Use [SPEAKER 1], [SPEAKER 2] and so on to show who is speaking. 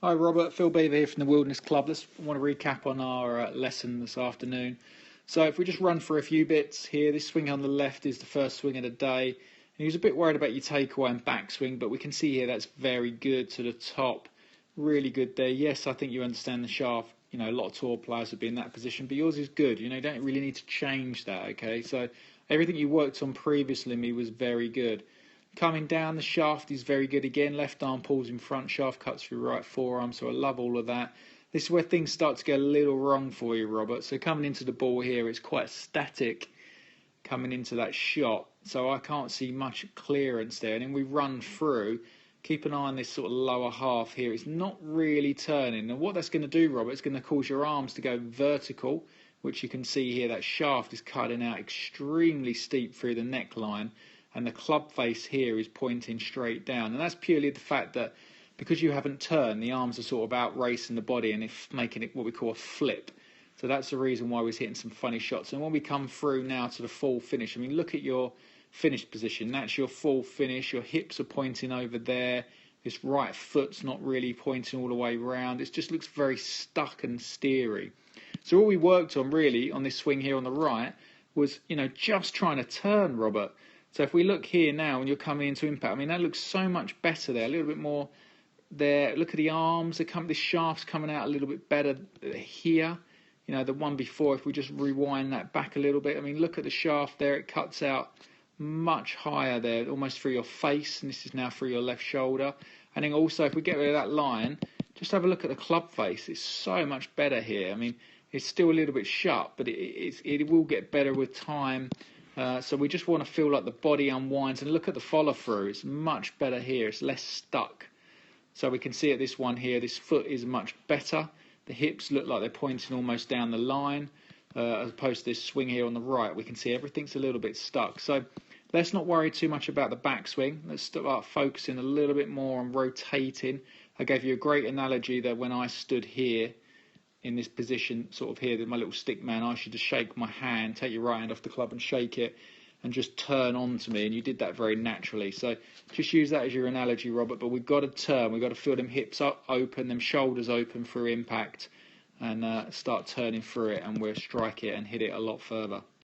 [SPEAKER 1] Hi Robert, Phil Beever here from the Wilderness Club. Let's want to recap on our lesson this afternoon. So if we just run through a few bits here, this swing on the left is the first swing of the day. And he was a bit worried about your takeaway and backswing, but we can see here that's very good to the top. Really good there. Yes, I think you understand the shaft. You know, a lot of tour players would be in that position, but yours is good. You know, you don't really need to change that, okay? So everything you worked on previously was very good. Coming down, the shaft is very good again. Left arm pulls in front, shaft cuts through right forearm, so I love all of that. This is where things start to get a little wrong for you, Robert. So coming into the ball here, it's quite static coming into that shot, so I can't see much clearance there. And then we run through. Keep an eye on this sort of lower half here. It's not really turning. And what that's going to do, Robert, it's going to cause your arms to go vertical, which you can see here. That shaft is cutting out extremely steep through the neckline. And the club face here is pointing straight down. And that's purely the fact that because you haven't turned, the arms are sort of out racing the body and it's making it what we call a flip. So that's the reason why we're hitting some funny shots. And when we come through now to the full finish, I mean, look at your finish position. That's your full finish. Your hips are pointing over there. This right foot's not really pointing all the way around. It just looks very stuck and steery. So all we worked on really on this swing here on the right was, you know, just trying to turn, Robert. So if we look here now when you're coming into impact, I mean, that looks so much better there, a little bit more there. Look at the arms, the shaft's coming out a little bit better here. You know, the one before, if we just rewind that back a little bit, I mean, look at the shaft there, it cuts out much higher there, almost through your face, and this is now through your left shoulder. And then also, if we get rid of that line, just have a look at the club face. It's so much better here. I mean, it's still a little bit shut, but it will get better with time. So we just want to feel like the body unwinds, and look at the follow through. It's much better here. It's less stuck. So we can see at this one here, this foot is much better. The hips look like they're pointing almost down the line, as opposed to this swing here on the right. We can see everything's a little bit stuck. So let's not worry too much about the backswing. Let's start focusing a little bit more on rotating. I gave you a great analogy that when I stood here, in this position sort of here, my little stick man, I should just shake my hand, take your right hand off the club and shake it and just turn on to me, and you did that very naturally. So just use that as your analogy, Robert, but we've got to turn, we've got to feel them hips up open, them shoulders open through impact, and start turning through it, and we'll strike it and hit it a lot further.